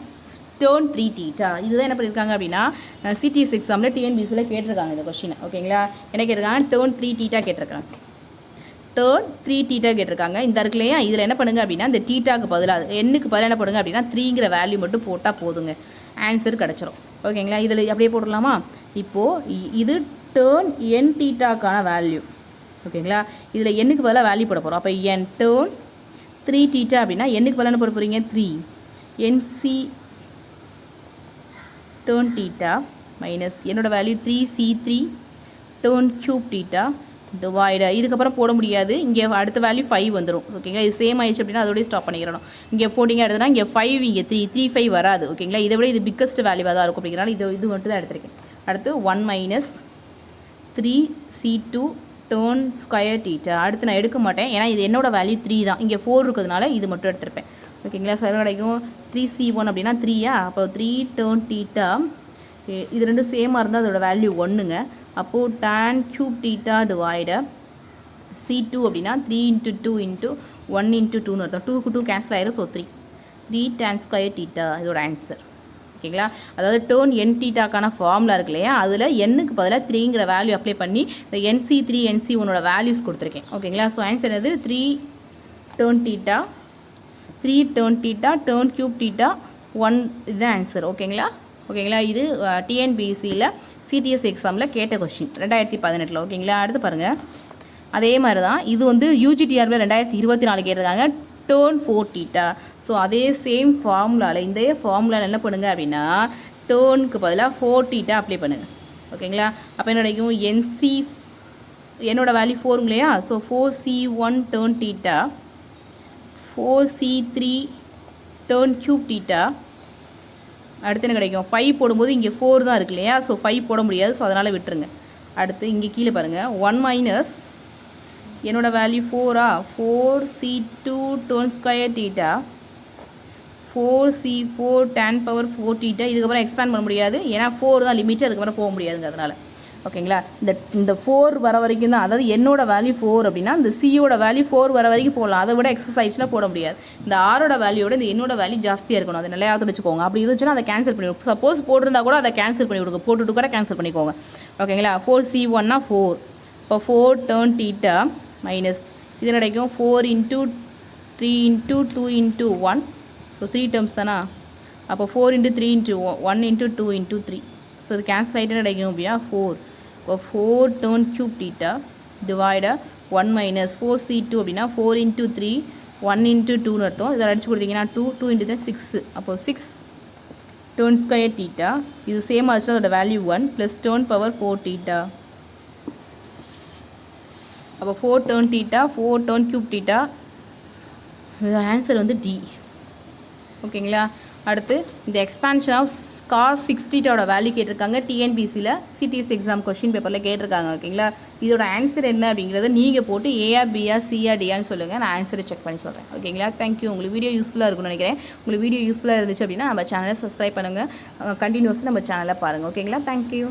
டேர்ன் 3 டீட்டா இதுதான் என்ன பண்ணியிருக்காங்க அப்படின்னா CTS எக்ஸாமில் TNBCயில் கேட்டிருக்காங்க இந்த கொஸ்டின் ஓகேங்களா. என்ன கேட்டிருக்காங்க டேர்ன் 3 டீட்டா கேட்டிருக்காங்க. டேர்ன் 3 டீட்டா கேட்டிருக்காங்க. இந்த இருக்குல்லையா இதில் என்ன பண்ணுங்க அப்படின்னா இந்த டீட்டாக்கு பதிலாக எண்ணுக்கு பதிலாக என்ன பண்ணுங்க அப்படின்னா 3ங்கிற வேல்யூ மட்டும் போட்டால் போதுங்க ஆன்சர் கிடச்சிரும் ஓகேங்களா. இதில் அப்படியே போட்டுடலாமா. இப்போது இது டேர்ன் என் டீட்டாக்கான வேல்யூ ஓகேங்களா. இதில் எண்ணுக்கு பதிலாக வேல்யூ போட போகிறோம். அப்போ என் டேர்ன் 3 தீட்டா அப்படின்னா என்னுக்கு பதிலாக போட போகிறீங்க 3 NC டேர்ன் தீட்டா மைனஸ் என்னோட value 3C3 turn cube theta divide இதுக்கப்புறம் போட முடியாது இங்கே அடுத்த வேல்யூ 5 வந்துடும் ஓகேங்களா இது சேம் ஆயிடுச்சு அப்படின்னா அதோடய ஸ்டாப் பண்ணிக்கிறணும் இங்கே போட்டிங்க எடுத்தனா இங்கே 5 இங்கே 3 வராது ஓகேங்களா இதை விட இது பிக்கஸ்ட் வேல்யூவாக தான் இருக்கும் அப்படிங்கிறனால இது மட்டும் தான் எடுத்திருக்கேன் அடுத்து 1 minus 3C2 turn square theta அடுத்து நான் எடுக்க மாட்டேன் ஏன்னா இது என்னோட வேல்யூ 3 தான் இங்கே 4 இருக்கிறதுனால இது மட்டும் எடுத்திருப்பேன் ஓகேங்களா ஸோ கிடைக்கும் 3C1 அப்படின்னா 3யா அப்போ 3 டேர்ன் தீட்டா இது ரெண்டும் சேமாக இருந்தால் அதோட வேல்யூ 1ங்க அப்போது tan cube theta divide C2 அப்படின்னா 3 × 2 × 1 × 2ன்னு அர்த்தம் 2க்கு 2 கேன்சல் ஆயிரும் ஸோ 3 tan ஸ்கொயர் தீட்டா இதோட ஆன்சர் ஓகேங்களா அதாவது டேர்ன் என் தீட்டாக்கான ஃபார்முலா இருக்கு இல்லையா அதில் என்னுக்கு பதிலாக 3ங்கிற வேல்யூ அப்ளை பண்ணி இந்த NC3 NC1ஓட வேல்யூஸ் கொடுத்துருக்கேன் ஓகேங்களா ஸோ ஆன்சர் என்னது 3 turn theta turn cube theta 1 இதுதான் ஆன்சர் ஓகேங்களா இது டிஎன்பிஎஸ்சியில் சிடிஎஸ் எக்ஸாமில் கேட்ட கொஸ்டின் 2018 ஓகேங்களா அடுத்து பாருங்கள் அதே மாதிரி தான் இது வந்து யூஜிடிஆர்பில் 2024 கேட்டிருக்காங்க டேர்ன் 4 தீட்டா ஸோ அதே சேம் ஃபார்முலாவில் இந்த ஃபார்முலாவில் என்ன பண்ணுங்கள் அப்படின்னா டேர்னுக்கு பதிலாக 4 தீட்டா அப்ளை பண்ணுங்கள் ஓகேங்களா அப்போ என்ன கிடைக்கும் என்னோட வேல்யூ 4 இல்லையா so 4C1 turn theta 4C3 turn cube theta அடுத்து என்ன கிடைக்கும் 5 போடும்போது இங்கே 4 தான் இருக்கு இல்லையா ஸோ 5 போட முடியாது ஸோ அதனால் விட்டுருங்க அடுத்து இங்கே கீழே பாருங்கள் 1 மைனஸ் என்னோட value 4 4C2 turn square theta 4C4 tan power 4 theta இதுக்கப்புறம் எக்ஸ்பேண்ட் பண்ண முடியாது ஏன்னா 4 தான் லிமிட் அதுக்கப்புறம் போக முடியாதுங்க அதனால் ஓகேங்களா இந்த 4 வர வரைக்கும் தான் அதாவது என்னோட வேல்யூ 4 அப்படின்னா இந்த சியோட வேல்யூ 4 வர வரைக்கும் போடலாம் அதை விட எக்ஸசைஸ்னால் போட முடியாது இந்த ஆரோட வேல்யூவோட இந்த என்னோட வேல்யூ ஜாஸ்தியாக இருக்கணும் அதை நல்லா யாவது வச்சுக்கோங்க அப்படி இருந்துச்சுன்னா அதை கேன்சல் பண்ணி சப்போஸ் போட்டிருந்தா கூட அதை கேன்சல் பண்ணி விடுங்க போட்டுட்டு கூட கேன்சல் பண்ணிக்கோங்க ஓகேங்களா 4C1னா 4 இப்போ 4 டேர்ன் தீட்டா மைனஸ் இது கிடைக்கும் 4 × 3 × 2 × 1 ஸோ 3 டேர்ம்ஸ் தானா அப்போ 4 × 3 × 1 × 2 × 3 ஸோ இது கேன்சல் ஆகிட்டு கிடைக்கும் அப்படின்னா 4 இப்போ 4 turn cube theta டிவைட 1 minus 4C2 அப்படின்னா 4 × 3 1 × 2ன்னு அர்த்தம் இதை அடிச்சு கொடுத்தீங்கன்னா 2 × 6 அப்போ 6 டேர்ன் ஸ்கொயர் தீட்டா இது சேம் ஆச்சுன்னா அதோட value 1 plus turn power 4 theta அப்போ 4 turn theta 4 turn cube theta answer வந்து டி ஓகேங்களா அடுத்து இந்த எக்ஸ்பான்ஷன் ஆஃப் cos 6 தீட்டாவோட வேல்யூ கேட்டிருக்காங்க டிஎன்பிசியில் சிடிஎஸ் எக்ஸாம் கொஸ்டின் பேப்பரில் கேட்டிருக்காங்க ஓகேங்களா இதோட ஆன்சர் என்ன அப்படிங்கிறத நீங்கள் போட்டு ஏஆ பிஆ சிஆ டிஆன்னு சொல்லுங்கள் நான் ஆன்சரை செக் பண்ணி சொல்கிறேன் ஓகேங்களா தேங்க்யூ உங்களுக்கு வீடியோ யூஸ்ஃபுல்லாக இருக்கும்னு நினைக்கிறேன் உங்களுக்கு வீடியோ யூஸ்ஃபுல்லாக இருந்துச்சு அப்படின்னா நம்ம சேனலை சப்ஸ்கிரைப் பண்ணுங்கள் கண்டினியூஸாக நம்ம சேனலை பாருங்கள் ஓகேங்களா தேங்க்யூ